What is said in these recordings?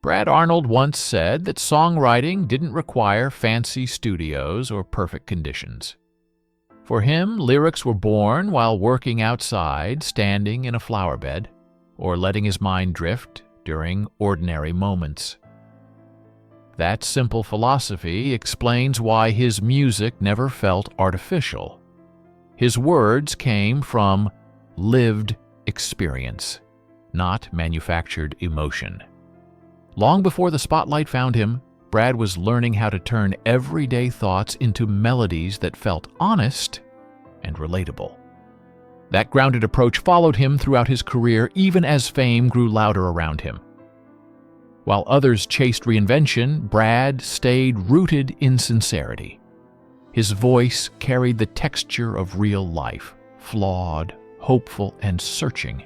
Brad Arnold once said that songwriting didn't require fancy studios or perfect conditions. For him, lyrics were born while working outside, standing in a flower bed, or letting his mind drift during ordinary moments. That simple philosophy explains why his music never felt artificial. His words came from lived experience, not manufactured emotion. Long before the spotlight found him, Brad was learning how to turn everyday thoughts into melodies that felt honest and relatable. That grounded approach followed him throughout his career, even as fame grew louder around him. While others chased reinvention, Brad stayed rooted in sincerity. His voice carried the texture of real life, flawed, hopeful, and searching.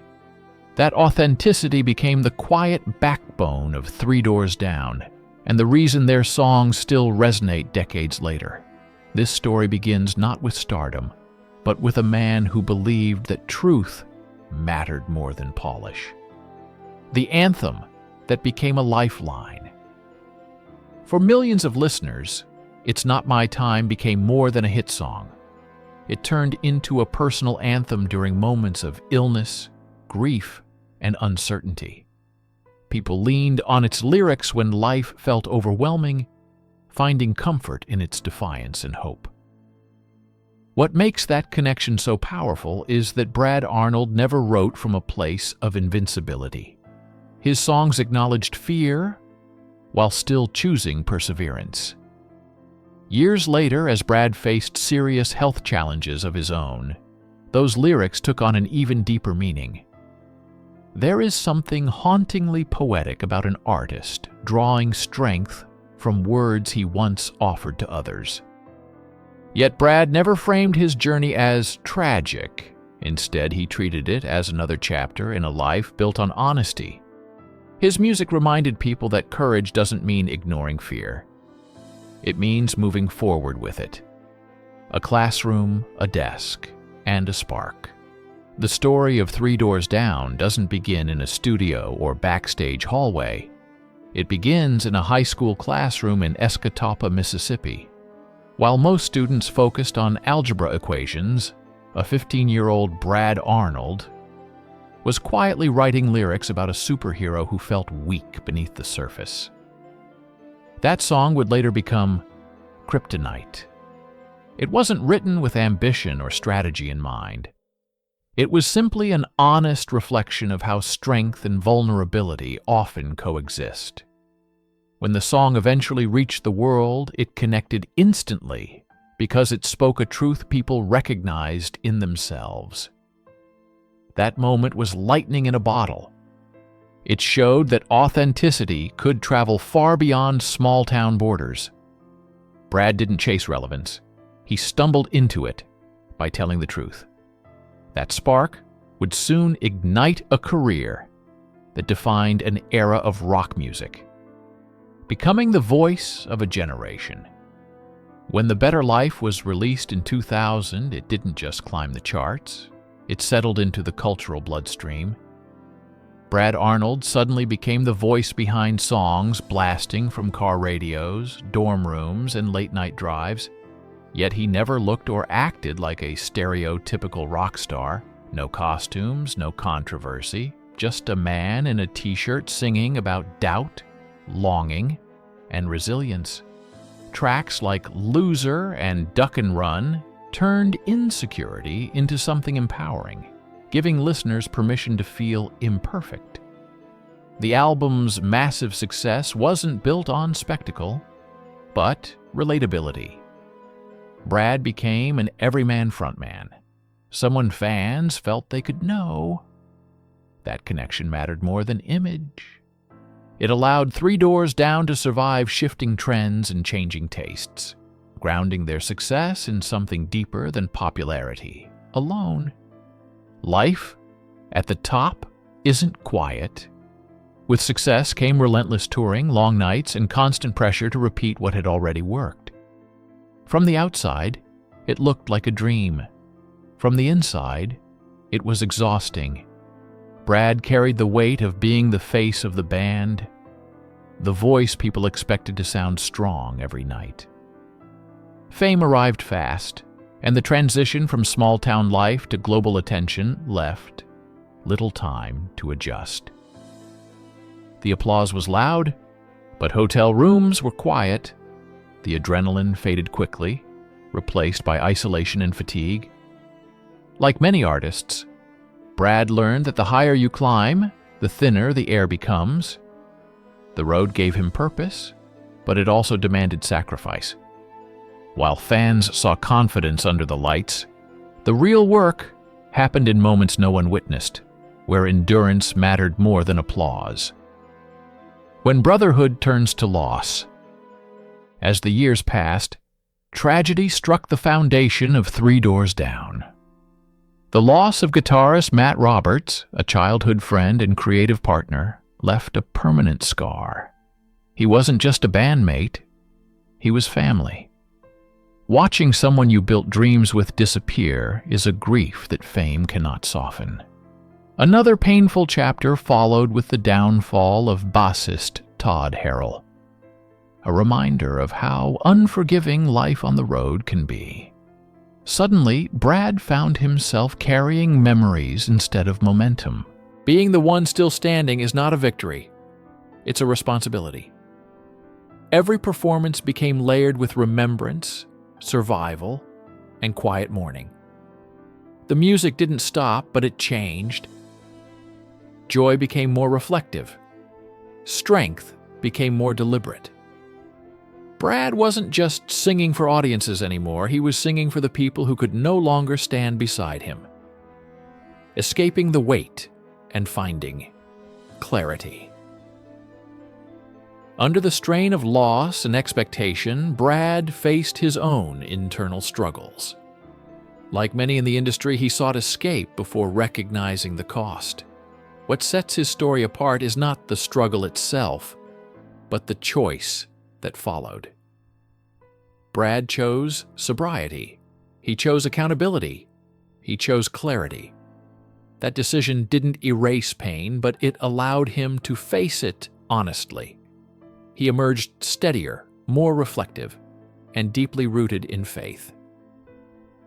That authenticity became the quiet backbone of Three Doors Down, and the reason their songs still resonate decades later. This story begins not with stardom, but with a man who believed that truth mattered more than polish. The anthem that became a lifeline. For millions of listeners, It's Not My Time became more than a hit song. It turned into a personal anthem during moments of illness, grief, and uncertainty. People leaned on its lyrics when life felt overwhelming, finding comfort in its defiance and hope. What makes that connection so powerful is that Brad Arnold never wrote from a place of invincibility. His songs acknowledged fear while still choosing perseverance. Years later, as Brad faced serious health challenges of his own, those lyrics took on an even deeper meaning. There is something hauntingly poetic about an artist drawing strength from words he once offered to others. Yet Brad never framed his journey as tragic. Instead, he treated it as another chapter in a life built on honesty. His music reminded people that courage doesn't mean ignoring fear. It means moving forward with it. A classroom, a desk, and a spark. The story of Three Doors Down doesn't begin in a studio or backstage hallway. It begins in a high school classroom in Escatawpa, Mississippi. While most students focused on algebra equations, a 15-year-old Brad Arnold was quietly writing lyrics about a superhero who felt weak beneath the surface. That song would later become Kryptonite. It wasn't written with ambition or strategy in mind. It was simply an honest reflection of how strength and vulnerability often coexist. When the song eventually reached the world, it connected instantly because it spoke a truth people recognized in themselves. That moment was lightning in a bottle. It showed that authenticity could travel far beyond small-town borders. Brad didn't chase relevance. He stumbled into it by telling the truth. That spark would soon ignite a career that defined an era of rock music, becoming the voice of a generation. When The Better Life was released in 2000, it didn't just climb the charts. It settled into the cultural bloodstream. Brad Arnold suddenly became the voice behind songs blasting from car radios, dorm rooms, and late-night drives. Yet he never looked or acted like a stereotypical rock star. No costumes, no controversy, just a man in a t-shirt singing about doubt, longing, and resilience. Tracks like Loser and Duck and Run turned insecurity into something empowering, giving listeners permission to feel imperfect. The album's massive success wasn't built on spectacle, but relatability. Brad became an everyman frontman, someone fans felt they could know. That connection mattered more than image. It allowed Three Doors Down to survive shifting trends and changing tastes, grounding their success in something deeper than popularity alone. Life at the top isn't quiet. With success came relentless touring, long nights, and constant pressure to repeat what had already worked. From the outside, it looked like a dream. From the inside, it was exhausting. Brad carried the weight of being the face of the band, the voice people expected to sound strong every night. Fame arrived fast, and the transition from small-town life to global attention left little time to adjust. The applause was loud, but hotel rooms were quiet. The adrenaline faded quickly, replaced by isolation and fatigue. Like many artists, Brad learned that the higher you climb, the thinner the air becomes. The road gave him purpose, but it also demanded sacrifice. While fans saw confidence under the lights, the real work happened in moments no one witnessed, where endurance mattered more than applause. When brotherhood turns to loss. As the years passed, tragedy struck the foundation of Three Doors Down. The loss of guitarist Matt Roberts, a childhood friend and creative partner, left a permanent scar. He wasn't just a bandmate, he was family. Watching someone you built dreams with disappear is a grief that fame cannot soften. Another painful chapter followed with the downfall of bassist Todd Harrell, a reminder of how unforgiving life on the road can be. Suddenly, Brad found himself carrying memories instead of momentum. Being the one still standing is not a victory. It's a responsibility. Every performance became layered with remembrance, survival, and quiet mourning. The music didn't stop, but it changed. Joy became more reflective. Strength became more deliberate. Brad wasn't just singing for audiences anymore, he was singing for the people who could no longer stand beside him. Escaping the weight and finding clarity. Under the strain of loss and expectation, Brad faced his own internal struggles. Like many in the industry, he sought escape before recognizing the cost. What sets his story apart is not the struggle itself, but the choice that followed. Brad chose sobriety. He chose accountability. He chose clarity. That decision didn't erase pain, but it allowed him to face it honestly. He emerged steadier, more reflective, and deeply rooted in faith.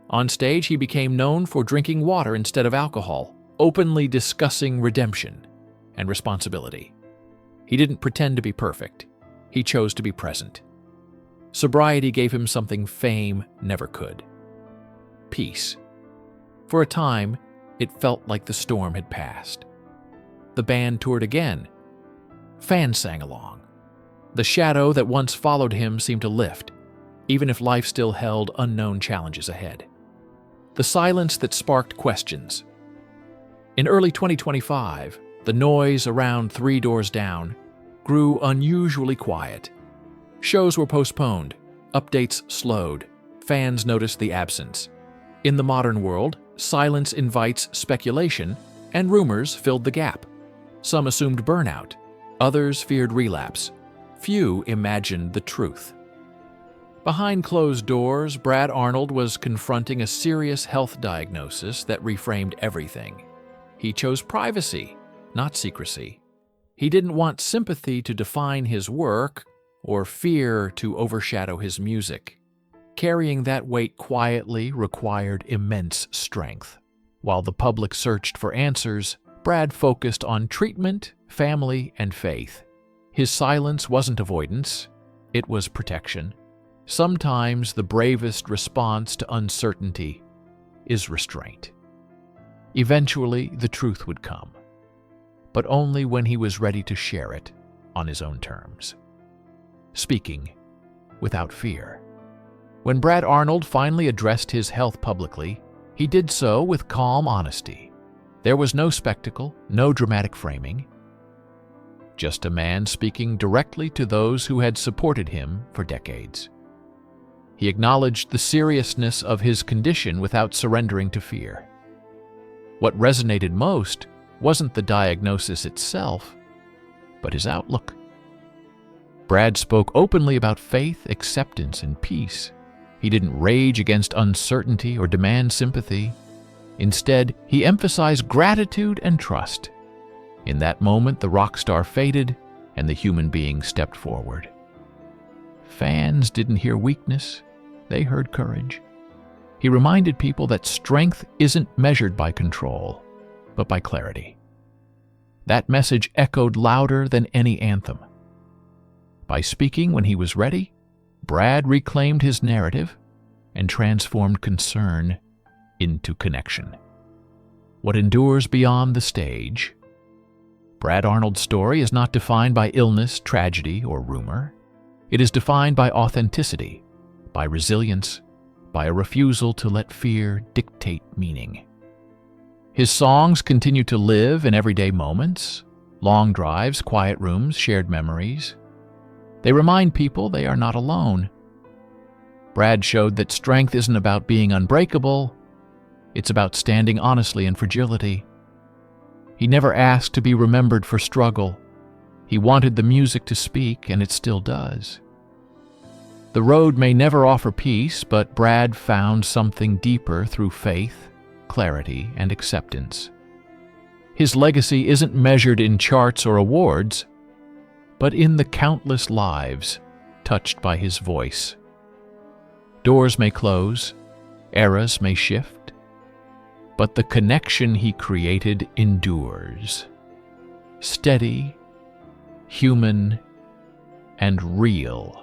On stage, he became known for drinking water instead of alcohol, openly discussing redemption and responsibility. He didn't pretend to be perfect. He chose to be present. Sobriety gave him something fame never could: peace. For a time, it felt like the storm had passed. The band toured again. Fans sang along. The shadow that once followed him seemed to lift, even if life still held unknown challenges ahead. The silence that sparked questions. In early 2025, the noise around Three Doors Down grew unusually quiet. Shows were postponed, updates slowed, fans noticed the absence. In the modern world, silence invites speculation, and rumors filled the gap. Some assumed burnout, others feared relapse. Few imagined the truth. Behind closed doors, Brad Arnold was confronting a serious health diagnosis that reframed everything. He chose privacy, not secrecy. He didn't want sympathy to define his work or fear to overshadow his music. Carrying that weight quietly required immense strength. While the public searched for answers, Brad focused on treatment, family, and faith. His silence wasn't avoidance, it was protection. Sometimes the bravest response to uncertainty is restraint. Eventually, the truth would come, but only when he was ready to share it on his own terms. Speaking without fear. When Brad Arnold finally addressed his health publicly, he did so with calm honesty. There was no spectacle, no dramatic framing. Just a man speaking directly to those who had supported him for decades. He acknowledged the seriousness of his condition without surrendering to fear. What resonated most wasn't the diagnosis itself, but his outlook. Brad spoke openly about faith, acceptance, and peace. He didn't rage against uncertainty or demand sympathy. Instead, he emphasized gratitude and trust. In that moment, the rock star faded, and the human being stepped forward. Fans didn't hear weakness, they heard courage. He reminded people that strength isn't measured by control, but by clarity. That message echoed louder than any anthem. By speaking when he was ready, Brad reclaimed his narrative and transformed concern into connection. What endures beyond the stage? Brad Arnold's story is not defined by illness, tragedy, or rumor. It is defined by authenticity, by resilience, by a refusal to let fear dictate meaning. His songs continue to live in everyday moments, long drives, quiet rooms, shared memories. They remind people they are not alone. Brad showed that strength isn't about being unbreakable, it's about standing honestly in fragility. He never asked to be remembered for struggle. He wanted the music to speak, and it still does. The road may never offer peace, but Brad found something deeper through faith, clarity, and acceptance. His legacy isn't measured in charts or awards, but in the countless lives touched by his voice. Doors may close, eras may shift, but the connection he created endures. Steady, human, and real.